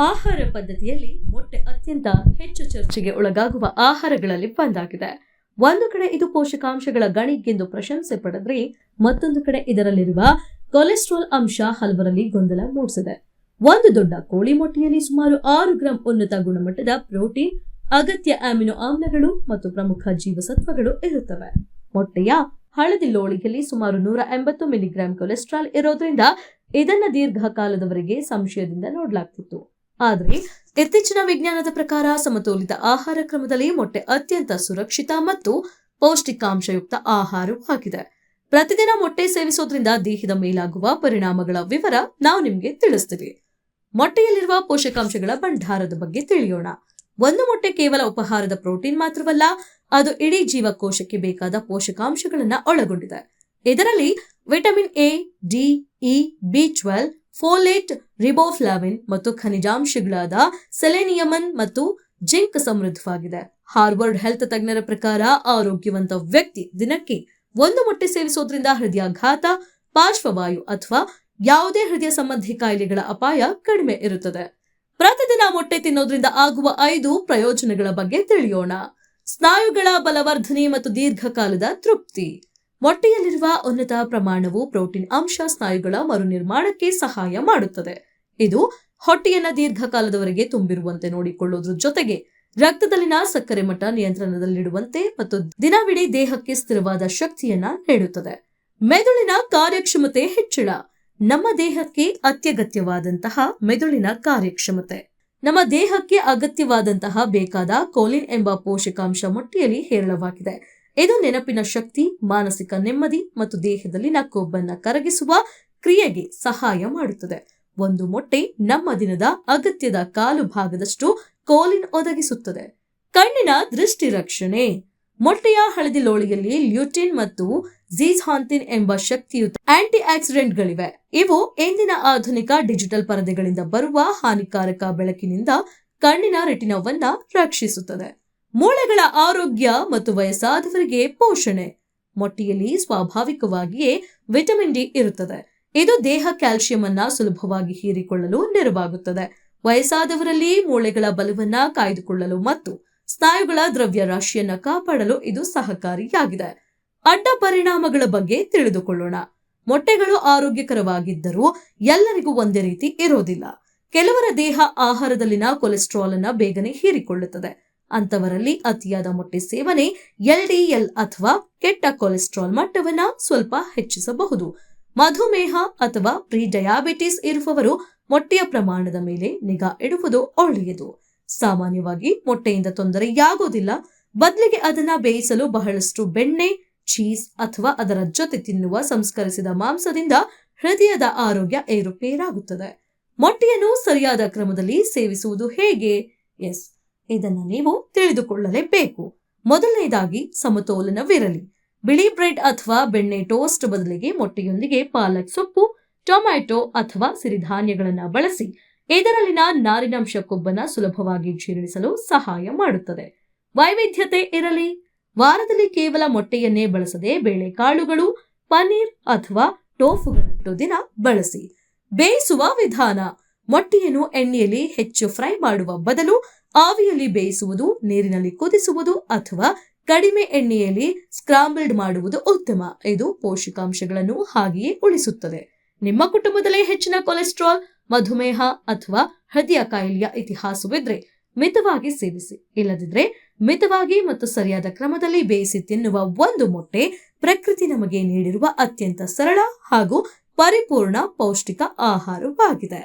ಆಹಾರ ಪದ್ಧತಿಯಲ್ಲಿ ಮೊಟ್ಟೆ ಅತ್ಯಂತ ಹೆಚ್ಚು ಚರ್ಚೆಗೆ ಒಳಗಾಗುವ ಆಹಾರಗಳಲ್ಲಿ ಒಂದಾಗಿದೆ. ಒಂದು ಕಡೆ ಇದು ಪೋಷಕಾಂಶಗಳ ಗಣಿಗೆಂದು ಪ್ರಶಂಸೆ ಪಡೆದ್ರೆ, ಮತ್ತೊಂದು ಕಡೆ ಇದರಲ್ಲಿರುವ ಕೊಲೆಸ್ಟ್ರಾಲ್ ಅಂಶ ಹಲವರಲ್ಲಿ ಗೊಂದಲ ಮೂಡಿಸಿದೆ. ಒಂದು ದೊಡ್ಡ ಕೋಳಿ ಮೊಟ್ಟೆಯಲ್ಲಿ ಸುಮಾರು 6 ಗ್ರಾಂ ಉನ್ನತ ಗುಣಮಟ್ಟದ ಪ್ರೋಟೀನ್, ಅಗತ್ಯ ಅಮಿನೋ ಆಮ್ಲಗಳು ಮತ್ತು ಪ್ರಮುಖ ಜೀವಸತ್ವಗಳು ಇರುತ್ತವೆ. ಮೊಟ್ಟೆಯ ಹಳದಿ ಲೋಳಿಗೆಯಲ್ಲಿ ಸುಮಾರು 180 ಮಿಲಿಗ್ರಾಂ ಕೊಲೆಸ್ಟ್ರಾಲ್ ಇರೋದ್ರಿಂದ ಇದನ್ನ ದೀರ್ಘಕಾಲದವರೆಗೆ ಸಂಶಯದಿಂದ ನೋಡಲಾಗ್ತಿತ್ತು. ಆದರೆ ಇತ್ತೀಚಿನ ವಿಜ್ಞಾನದ ಪ್ರಕಾರ ಸಮತೋಲಿತ ಆಹಾರ ಕ್ರಮದಲ್ಲಿ ಮೊಟ್ಟೆ ಅತ್ಯಂತ ಸುರಕ್ಷಿತ ಮತ್ತು ಪೌಷ್ಟಿಕಾಂಶಯುಕ್ತ ಆಹಾರವಾಗಿದೆ. ಪ್ರತಿದಿನ ಮೊಟ್ಟೆ ಸೇವಿಸೋದ್ರಿಂದ ದೇಹದ ಮೇಲಾಗುವ ಪರಿಣಾಮಗಳ ವಿವರ ನಾವು ನಿಮಗೆ ತಿಳಿಸ್ತೀವಿ. ಮೊಟ್ಟೆಯಲ್ಲಿರುವ ಪೋಷಕಾಂಶಗಳ ಭಂಡಾರದ ಬಗ್ಗೆ ತಿಳಿಯೋಣ. ಒಂದು ಮೊಟ್ಟೆ ಕೇವಲ ಉಪಹಾರದ ಪ್ರೋಟೀನ್ ಮಾತ್ರವಲ್ಲ, ಅದು ಇಡೀ ಜೀವಕೋಶಕ್ಕೆ ಬೇಕಾದ ಪೋಷಕಾಂಶಗಳನ್ನ ಒಳಗೊಂಡಿದೆ. ಇದರಲ್ಲಿ ವಿಟಮಿನ್ ಎ, ಡಿ, ಇ, ಬಿ12, ಫೋಲೇಟ್, ರಿಬೋಫ್ಲಾವಿನ್ ಮತ್ತು ಖನಿಜಾಂಶಗಳಾದ ಸೆಲೆನಿಯಮನ್ ಮತ್ತು ಜಿಂಕ್ ಸಮೃದ್ಧವಾಗಿದೆ. ಹಾರ್ವರ್ಡ್ ಹೆಲ್ತ್ ತಜ್ಞರ ಪ್ರಕಾರ ಆರೋಗ್ಯವಂತ ವ್ಯಕ್ತಿ ದಿನಕ್ಕೆ ಒಂದು ಮೊಟ್ಟೆ ಸೇವಿಸೋದ್ರಿಂದ ಹೃದಯಾಘಾತ, ಪಾರ್ಶ್ವವಾಯು ಅಥವಾ ಯಾವುದೇ ಹೃದಯ ಸಂಬಂಧಿ ಕಾಯಿಲೆಗಳ ಅಪಾಯ ಕಡಿಮೆ ಇರುತ್ತದೆ. ಪ್ರತಿದಿನ ಮೊಟ್ಟೆ ತಿನ್ನೋದ್ರಿಂದ ಆಗುವ 5 ಪ್ರಯೋಜನಗಳ ಬಗ್ಗೆ ತಿಳಿಯೋಣ. ಸ್ನಾಯುಗಳ ಬಲವರ್ಧನೆ ಮತ್ತು ದೀರ್ಘಕಾಲದ ತೃಪ್ತಿ. ಮೊಟ್ಟೆಯಲ್ಲಿರುವ ಉನ್ನತ ಪ್ರಮಾಣವು ಪ್ರೋಟೀನ್ ಅಂಶ ಸ್ನಾಯುಗಳ ಮರುನಿರ್ಮಾಣಕ್ಕೆ ಸಹಾಯ ಮಾಡುತ್ತದೆ. ಇದು ಹೊಟ್ಟೆಯನ್ನ ದೀರ್ಘಕಾಲದವರೆಗೆ ತುಂಬಿರುವಂತೆ ನೋಡಿಕೊಳ್ಳೋದ್ರ ಜೊತೆಗೆ ರಕ್ತದಲ್ಲಿನ ಸಕ್ಕರೆ ಮಟ್ಟ ನಿಯಂತ್ರಣದಲ್ಲಿಡುವಂತೆ ಮತ್ತು ದಿನವಿಡೀ ದೇಹಕ್ಕೆ ಸ್ಥಿರವಾದ ಶಕ್ತಿಯನ್ನ ನೀಡುತ್ತದೆ. ಮೆದುಳಿನ ಕಾರ್ಯಕ್ಷಮತೆ ಹೆಚ್ಚಳ. ನಮ್ಮ ದೇಹಕ್ಕೆ ಅತ್ಯಗತ್ಯವಾದಂತಹ ಮೆದುಳಿನ ಕಾರ್ಯಕ್ಷಮತೆ. ನಮ್ಮ ದೇಹಕ್ಕೆ ಅಗತ್ಯವಾದಂತಹ ಬೇಕಾದ ಕೋಲಿನ್ ಎಂಬ ಪೋಷಕಾಂಶ ಮೊಟ್ಟೆಯಲ್ಲಿ ಹೇರಳವಾಗಿದೆ. ಇದು ನೆನಪಿನ ಶಕ್ತಿ, ಮಾನಸಿಕ ನೆಮ್ಮದಿ ಮತ್ತು ದೇಹದಲ್ಲಿನ ಕೊಬ್ಬನ್ನ ಕರಗಿಸುವ ಕ್ರಿಯೆಗೆ ಸಹಾಯ ಮಾಡುತ್ತದೆ. ಒಂದು ಮೊಟ್ಟೆ ನಮ್ಮ ದಿನದ ಅಗತ್ಯದ 1/4 ಭಾಗದಷ್ಟು ಕೋಲಿನ್ ಒದಗಿಸುತ್ತದೆ. ಕಣ್ಣಿನ ದೃಷ್ಟಿ ರಕ್ಷಣೆ. ಮೊಟ್ಟೆಯ ಹಳದಿ ಲೋಳಿಯಲ್ಲಿ ಲ್ಯೂಟಿನ್ ಮತ್ತು ಝೀಝಾಂತಿನ್ ಎಂಬ ಶಕ್ತಿಯುತ ಆಂಟಿ ಆಕ್ಸಿಡೆಂಟ್ಗಳಿವೆ. ಇವು ಇಂದಿನ ಆಧುನಿಕ ಡಿಜಿಟಲ್ ಪರದೆಗಳಿಂದ ಬರುವ ಹಾನಿಕಾರಕ ಬೆಳಕಿನಿಂದ ಕಣ್ಣಿನ ರೆಟಿನಾವನ್ನ ರಕ್ಷಿಸುತ್ತದೆ. ಮೂಳೆಗಳ ಆರೋಗ್ಯ ಮತ್ತು ವಯಸ್ಸಾದವರಿಗೆ ಪೋಷಣೆ. ಮೊಟ್ಟೆಯಲ್ಲಿ ಸ್ವಾಭಾವಿಕವಾಗಿಯೇ ವಿಟಮಿನ್ ಡಿ ಇರುತ್ತದೆ. ಇದು ದೇಹ ಕ್ಯಾಲ್ಸಿಯಂ ಅನ್ನ ಸುಲಭವಾಗಿ ಹೀರಿಕೊಳ್ಳಲು ನೆರವಾಗುತ್ತದೆ. ವಯಸ್ಸಾದವರಲ್ಲಿ ಮೂಳೆಗಳ ಬಲವನ್ನ ಕಾಯ್ದುಕೊಳ್ಳಲು ಮತ್ತು ಸ್ನಾಯುಗಳ ದ್ರವ್ಯ ರಾಶಿಯನ್ನ ಕಾಪಾಡಲು ಇದು ಸಹಕಾರಿಯಾಗಿದೆ. ಅಡ್ಡ ಪರಿಣಾಮಗಳ ಬಗ್ಗೆ ತಿಳಿದುಕೊಳ್ಳೋಣ. ಮೊಟ್ಟೆಗಳು ಆರೋಗ್ಯಕರವಾಗಿದ್ದರೂ ಎಲ್ಲರಿಗೂ ಒಂದೇ ರೀತಿ ಇರೋದಿಲ್ಲ. ಕೆಲವರ ದೇಹ ಆಹಾರದಲ್ಲಿನ ಕೊಲೆಸ್ಟ್ರಾಲ್ ಅನ್ನ ಬೇಗನೆ ಹೀರಿಕೊಳ್ಳುತ್ತದೆ. ಅಂತವರಲ್ಲಿ ಅತಿಯಾದ ಮೊಟ್ಟೆ ಸೇವನೆ LDL ಅಥವಾ ಕೆಟ್ಟ ಕೊಲೆಸ್ಟ್ರಾಲ್ ಮಟ್ಟವನ್ನ ಸ್ವಲ್ಪ ಹೆಚ್ಚಿಸಬಹುದು. ಮಧುಮೇಹ ಅಥವಾ ಪ್ರೀ ಡಯಾಬಿಟಿಸ್ ಇರುವವರು ಮೊಟ್ಟೆಯ ಪ್ರಮಾಣದ ಮೇಲೆ ನಿಗಾ ಇಡುವುದು ಒಳ್ಳೆಯದು. ಸಾಮಾನ್ಯವಾಗಿ ಮೊಟ್ಟೆಯಿಂದ ತೊಂದರೆಯಾಗೋದಿಲ್ಲ. ಬದಲಿಗೆ ಅದನ್ನ ಬೇಯಿಸಲು ಬಹಳಷ್ಟು ಬೆಣ್ಣೆ, ಚೀಸ್ ಅಥವಾ ಅದರ ಜೊತೆ ತಿನ್ನುವ ಸಂಸ್ಕರಿಸಿದ ಮಾಂಸದಿಂದ ಹೃದಯದ ಆರೋಗ್ಯ ಏರುಪೇರಾಗುತ್ತದೆ. ಮೊಟ್ಟೆಯನ್ನು ಸರಿಯಾದ ಕ್ರಮದಲ್ಲಿ ಸೇವಿಸುವುದು ಹೇಗೆ? ಇದನ್ನ ನೀವು ತಿಳಿದುಕೊಳ್ಳಲೇಬೇಕು. ಮೊದಲನೇದಾಗಿ ಸಮತೋಲನವಿರಲಿ. ಬಿಳಿ ಬ್ರೆಡ್ ಅಥವಾ ಬೆಣ್ಣೆ ಟೋಸ್ಟ್ ಬದಲಿಗೆ ಮೊಟ್ಟೆಯೊಂದಿಗೆ ಪಾಲಕ್ ಸೊಪ್ಪು, ಟೊಮ್ಯಾಟೊ ಅಥವಾ ಸಿರಿಧಾನ್ಯಗಳನ್ನ ಬಳಸಿ ಇದರಲ್ಲಿನ ನಾರಿನಾಂಶ ಕೊಬ್ಬನ್ನ ಸುಲಭವಾಗಿ ಜೀರ್ಣಿಸಲು ಸಹಾಯ ಮಾಡುತ್ತದೆ. ವೈವಿಧ್ಯತೆ ಇರಲಿ. ವಾರದಲ್ಲಿ ಕೇವಲ ಮೊಟ್ಟೆಯನ್ನೇ ಬಳಸದೆ ಬೇಳೆಕಾಳುಗಳು, ಪನ್ನೀರ್ ಅಥವಾ ಟೋಫುಗಳನ್ನು ದಿನ ಬಳಸಿ. ಬೇಯಿಸುವ ವಿಧಾನ. ಮೊಟ್ಟೆಯನ್ನು ಎಣ್ಣೆಯಲ್ಲಿ ಹೆಚ್ಚು ಫ್ರೈ ಮಾಡುವ ಬದಲು ಆವಿಯಲ್ಲಿ ಬೇಯಿಸುವುದು, ನೀರಿನಲ್ಲಿ ಕುದಿಸುವುದು ಅಥವಾ ಕಡಿಮೆ ಎಣ್ಣೆಯಲ್ಲಿ ಸ್ಕ್ರಾಂಬಲ್ಡ್ ಮಾಡುವುದು ಉತ್ತಮ. ಇದು ಪೋಷಕಾಂಶಗಳನ್ನು ಹಾಗೆಯೇ ಉಳಿಸುತ್ತದೆ. ನಿಮ್ಮ ಕುಟುಂಬದಲ್ಲೇ ಹೆಚ್ಚಿನ ಕೊಲೆಸ್ಟ್ರಾಲ್, ಮಧುಮೇಹ ಅಥವಾ ಹೃದಯ ಕಾಯಿಲೆಯ ಇತಿಹಾಸವಿದ್ರೆ ಮಿತವಾಗಿ ಸೇವಿಸಿ. ಇಲ್ಲದಿದ್ರೆ ಮಿತವಾಗಿ ಮತ್ತು ಸರಿಯಾದ ಕ್ರಮದಲ್ಲಿ ಬೇಯಿಸಿ ತಿನ್ನುವ ಒಂದು ಮೊಟ್ಟೆ ಪ್ರಕೃತಿ ನಮಗೆ ನೀಡಿರುವ ಅತ್ಯಂತ ಸರಳ ಹಾಗೂ ಪರಿಪೂರ್ಣ ಪೌಷ್ಟಿಕ ಆಹಾರವಾಗಿದೆ.